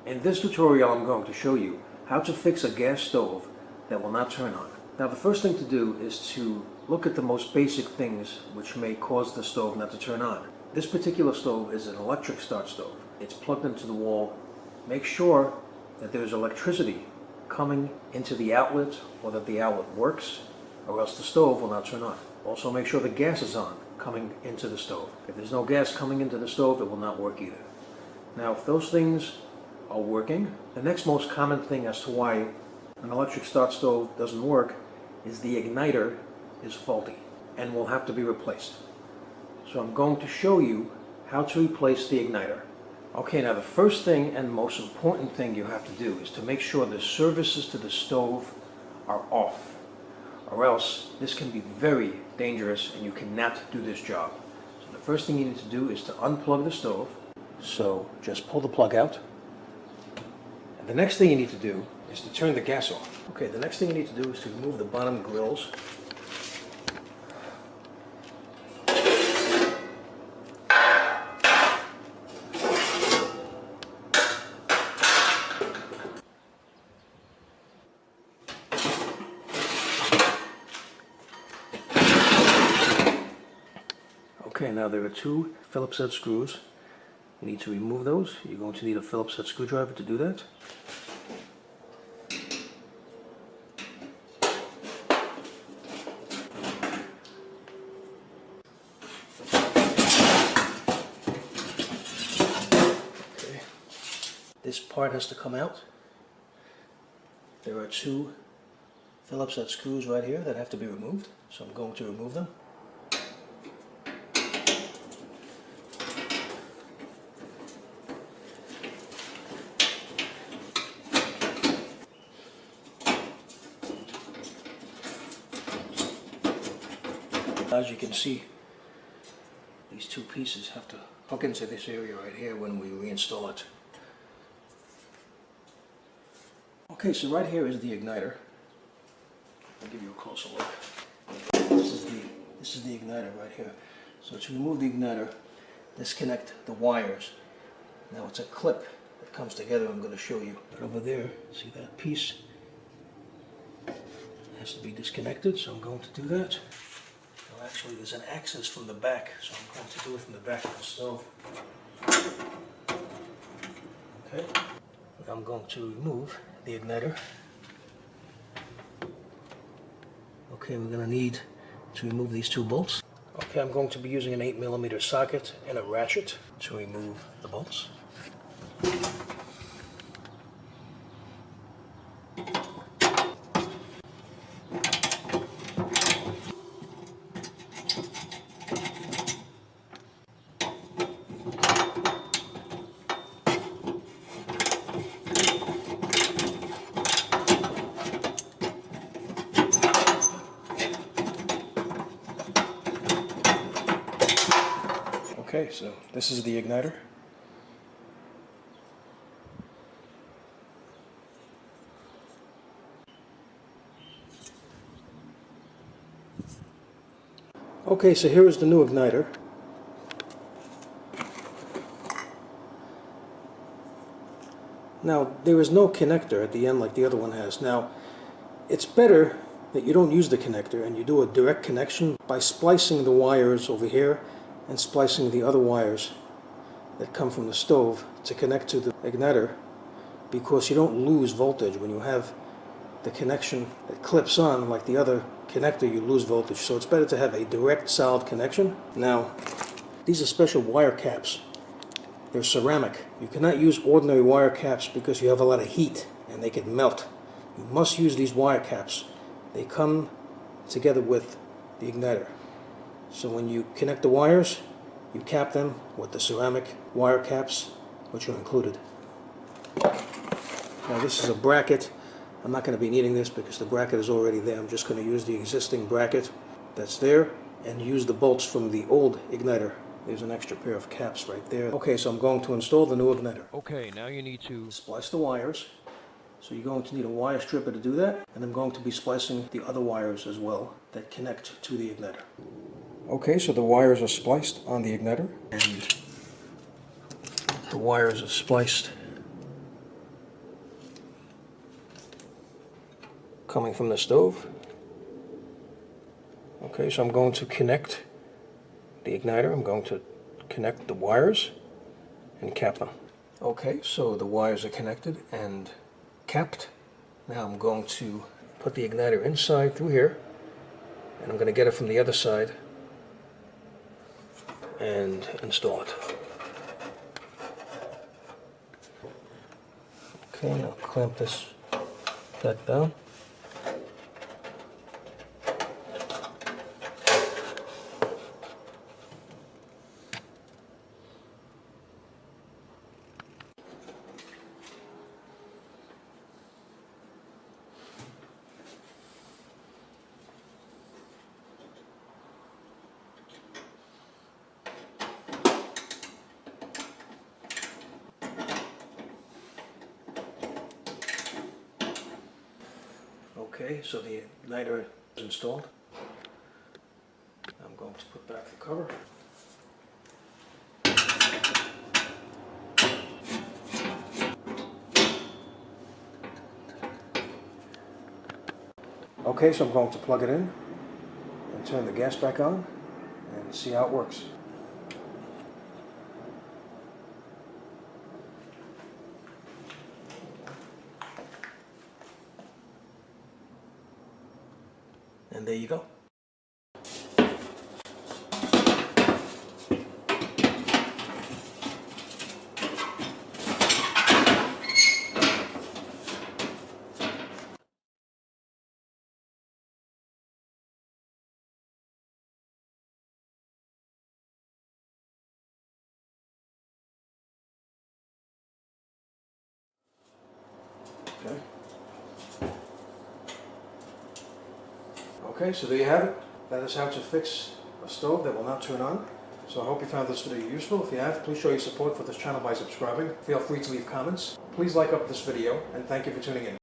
In this tutorial I'm going to show you how to fix a gas stove that will not turn on. Now the first thing to do is to look at the most basic things which may cause the stove not to turn on. This particular stove is an electric start stove. It's plugged into the wall. Make sure that there's electricity coming into the outlet or that the outlet works, or else the stove will not turn on. Also make sure the gas is on coming into the stove. If there's no gas coming into the stove, it will not work either. Now if those things are working, the next most common thing as to why an electric start stove doesn't work is the igniter is faulty and will have to be replaced. So I'm going to show you how to replace the igniter. Okay, now the first thing and most important thing you have to do is to make sure the services to the stove are off, or else this can be very dangerous and you cannot do this job. So the first thing you need to do is to unplug the stove. So just pull the plug out. And the next thing you need to do is to turn the gas off. Okay, the next thing you need to do is to remove the bottom grills. Okay, now there are two Phillips head screws. You need to remove those. You're going to need a Phillips head screwdriver to do that. Okay. This part has to come out. There are two Phillips head screws right here that have to be removed, so I'm going to remove them. As you can see, these two pieces have to hook into this area right here when we reinstall it. Okay, so right here is the igniter. I'll give you a closer look. This is the igniter right here. So to remove the igniter, disconnect the wires. Now it's a clip that comes together. I'm going to show you. Right over there, see that piece? It has to be disconnected, so I'm going to do that. Actually, there's an access from the back, so I'm going to do it from the back of the stove. Okay, now I'm going to remove the igniter. Okay, we're going to need to remove these two bolts. Okay, I'm going to be using an 8mm socket and a ratchet to remove the bolts. Okay, so this is the igniter. Okay, so here is the new igniter. Now, there is no connector at the end like the other one has. Now, it's better that you don't use the connector and you do a direct connection by splicing the wires over here and splicing the other wires that come from the stove to connect to the igniter, because you don't lose voltage when you have the connection that clips on like the other connector. You lose voltage, so it's better to have a direct solid connection. Now these are special wire caps. They're ceramic. You cannot use ordinary wire caps because you have a lot of heat and they can melt. You must use these wire caps. They come together with the igniter. So when you connect the wires, you cap them with the ceramic wire caps, which are included. Now this is a bracket. I'm not going to be needing this because the bracket is already there. I'm just going to use the existing bracket that's there and use the bolts from the old igniter. There's an extra pair of caps right there. Okay, so I'm going to install the new igniter. Okay, now you need to splice the wires. So you're going to need a wire stripper to do that, and I'm going to be splicing the other wires as well that connect to the igniter. Okay, so the wires are spliced on the igniter, and the wires are spliced coming from the stove. Okay, so I'm going to connect the igniter. I'm going to connect the wires and cap them. Okay, so the wires are connected and capped. Now I'm going to put the igniter inside through here, and I'm going to get it from the other side and install it. Okay, now clamp this back down. Okay, so the igniter is installed. I'm going to put back the cover. Okay, so I'm going to plug it in and turn the gas back on and see how it works. And there you go. Okay. Okay, so there you have it. That is how to fix a stove that will not turn on. So I hope you found this video useful. If you have, please show your support for this channel by subscribing. Feel free to leave comments. Please like up this video, and thank you for tuning in.